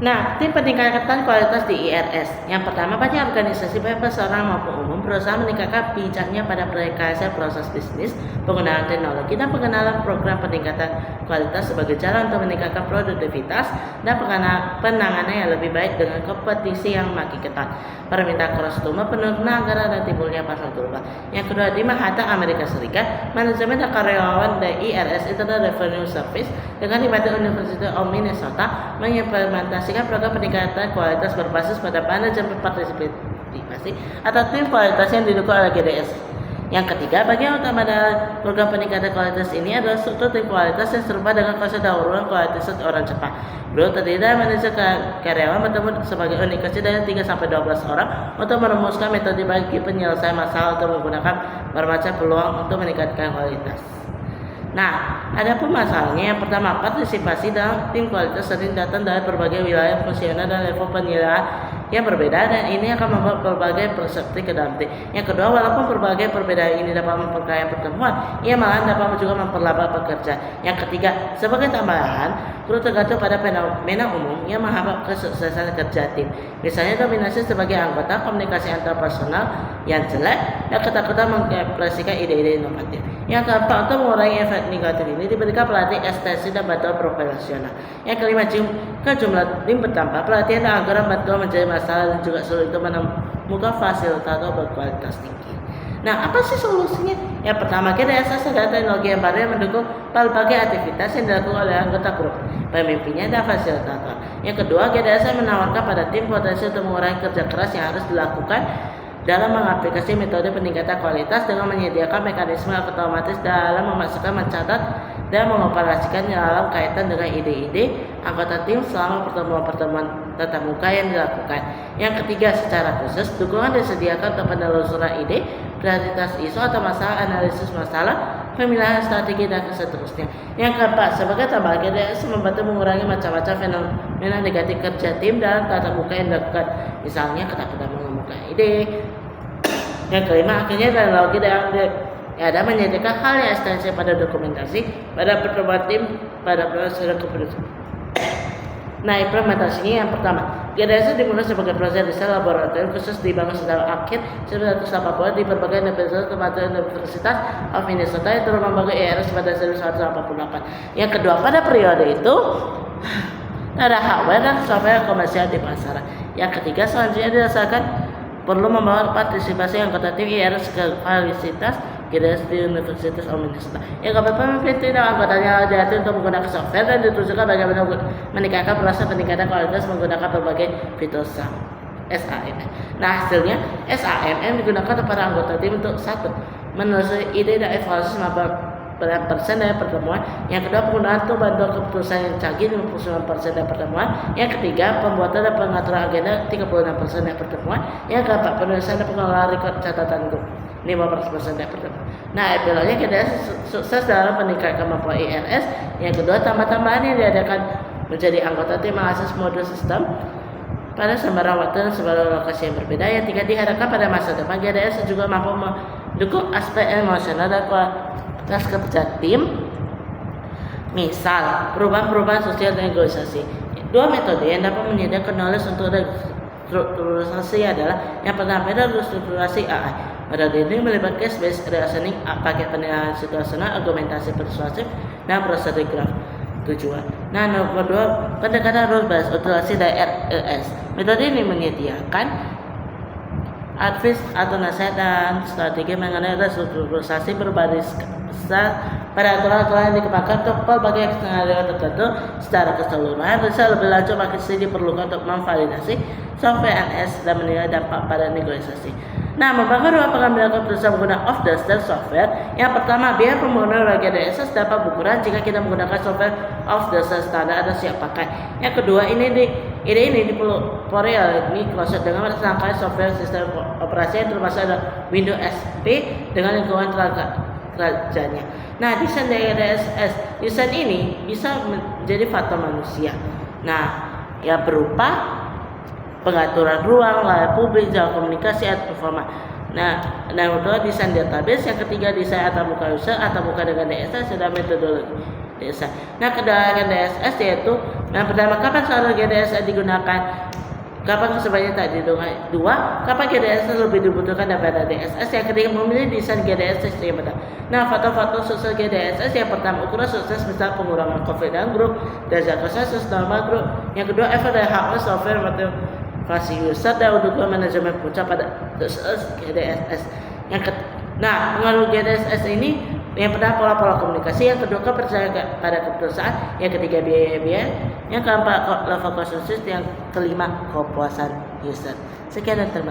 Nah, tim peningkatan kualitas di IRS. Yang pertama, banyak organisasi baik personal maupun umum berusaha meningkatkan bijaknya pada rekayasa proses bisnis, penggunaan teknologi, dan pengenalan program peningkatan kualitas sebagai jalan untuk meningkatkan produktivitas dan penanganan yang lebih baik dengan kompetisi yang makin ketat. Permintaan konsumer, penurunan anggaran, dan timbulnya pasar global. Yang kedua, di Manhattan, Amerika Serikat, manajemen dan karyawan dari IRS (Internal Revenue Service) dengan dibantu University of Minnesota mengimplementasikan program peningkatan kualitas berbasis pada manajemen partisipasi atau tim kualitas yang didukung oleh GDS. Yang ketiga, bagian utama dari program peningkatan kualitas ini adalah struktur tim kualitas yang serupa dengan konsep daur ulang kualitas orang Jepang. Beliau terdiri dari manajer karyawan bertemu sebagai unit kecil dari 3-12 orang untuk merumuskan metode bagi penyelesaian masalah untuk menggunakan bermacam peluang untuk meningkatkan kualitas. Nah, ada pun masalahnya. Yang pertama, partisipasi dalam tim kualitas sering datang dari berbagai wilayah fungsional dan level penilaian yang berbeda, dan ini akan membuat berbagai persepsi ke dalam tim. Yang kedua, walaupun berbagai perbedaan ini dapat memperkaya pertemuan, ia malah dapat juga memperlambat pekerja. Yang ketiga, sebagai tambahan, perlu tergantung pada fenomena umum yang menghambat kesuksesan kerja tim. Misalnya dominasi sebagai anggota, komunikasi antar personal yang jelek, dan ketakutan mengekspresikan ide-ide inovatif. Yang keempat, untuk mengurangi efek negatif ini diberikan pelatihan ekstensi dan bantuan profesional. Yang kelima, jika jumlah tim bertambah, pelatihan dan anggaran bantuan menjadi masalah dan juga sulit untuk menemukan fasilitator berkualitas tinggi. Nah, apa sih solusinya? Yang pertama, GDS adalah teknologi yang baru yang mendukung berbagai aktivitas yang dilakukan oleh anggota grup, pemimpinnya, dan fasilitator. Yang kedua, GDS menawarkan pada tim potensi untuk mengurangi kerja keras yang harus dilakukan dalam mengaplikasi metode peningkatan kualitas dengan menyediakan mekanisme otomatis dalam memasukkan, mencatat, dan mengoperasikan dalam kaitan dengan ide-ide anggota tim selama pertemuan-pertemuan tatap muka yang dilakukan. Yang ketiga, secara khusus, dukungan disediakan untuk penelusuran ide, prioritas isu atau masalah, analisis masalah, pemilihan strategi, dan seterusnya. Yang keempat, sebagai tambahan, GDS membantu mengurangi macam-macam fenomena negatif kerja tim dalam tatap muka yang dilakukan, misalnya ketakutan mengemukakan ide. Yang kelima, akhirnya teknologi yang ada menyediakan hal yang ekstensi pada dokumentasi, pada pertemuan tim, pada proses keputusan. Nah, implementasinya yang pertama, GDS dimulai sebagai proses riset laboratorium khusus dibangun secara akhir 1980 di berbagai universitas termasuk Universitas of Minnesota yang turut membangun IRS pada 1988. Yang kedua, pada periode itu ada hardware dan software komersial di pasaran. Yang ketiga, selanjutnya dirasakan perlu membawa partisipasi anggota tim IRS ke fasilitas GDS di Universitas of Minnesota. Yang keempat, pemimpin dan anggotanya diatur untuk menggunakan software dan ditunjukkan bagaimana meningkatkan proses peningkatan kualitas menggunakan berbagai fitur SAMM. Nah, hasilnya SAMM digunakan kepada anggota tim untuk satu, menelusuri ide dan evaluasi 90% dari pertemuan. Yang kedua, penggunaan bantuan keputusan yang canggih 59% dari pertemuan. Yang ketiga, pembuatan dan pengaturan agenda 36% dari pertemuan. Yang keempat, penulisan dan pengelolaan rekod catatan grup 15% dari pertemuan. Nah, epilognya kita sukses dalam meningkatkan kemampuan IRS. Yang kedua, tambah-tambahan yang diadakan menjadi anggota tim mengakses modul sistem pada sembarang waktu dan sembarang lokasi yang berbeda. Yang tiga, diharapkan pada masa depan GDS juga mampu mendukung aspek emosional dan kualitas kerja tim, misal perubahan-perubahan sosial dan negosiasi. Dua metode yang dapat menyediakan knowledge untuk restrukturasi adalah yang pertama, restrukturasi AI. Metode ini melibatkan case-based reasoning, paket penilaian situasional, argumentasi persuasif, dan prosedur graf tujuan. Nah, nomor dua, pendekatan rule-based operasi dari RLS. Metode ini menyediakan advice atau nasihat dan strategi mengenai restrukturasi berbasis pada aturan-aturan yang dikembangkan untuk berbagai skenario tertentu secara keseluruhan. Riset lebih lanjut masih diperlukan untuk memvalidasi software NS dan menilai dampak pada negosiasi. Nah, membangun ruang pengambilan keputusan menggunakan off-the-shelf software. Yang pertama, biaya pembangunan GDS dapat berkurang jika kita menggunakan software off-the-shelf standar atau siap pakai. Yang kedua, ide ini dipelopori oleh Microsoft dengan rangkaian software sistem operasi yang termasuk ada Windows XP dengan lingkungan kerajanya. Nah, desain dari desain ini bisa menjadi faktor manusia. Nah, yang berupa pengaturan ruang, layar publik, jalan komunikasi atau informasi. Nah, yang kedua, desain database. Yang ketiga, desain antar muka user atau muka dengan DSS dan metodologi desain. Nah, kendala GDSS yaitu yang pertama, kapan seorang GDSS digunakan, kapan sebaiknya tak didukung. Dua, kapan GDSS lebih dibutuhkan daripada DSS. Yang ketiga, memilih desain GDSS yang benar. Nah, faktor-faktor sukses GDSS yang pertama, ukuran sukses misal pengurangan confidence group, dasar konsensus normal group. Yang kedua, efek dari hardware, software, motivasi user, dan dukungan manajemen puncak pada GDSS. Nah, pengaruh GDSS ini yang pertama pola-pola komunikasi, yang kedua kepercayaan pada keputusan, yang ketiga biaya-biaya, yang keempat level konsensus, yang kelima kepuasan user. Sekian dan terima kasih.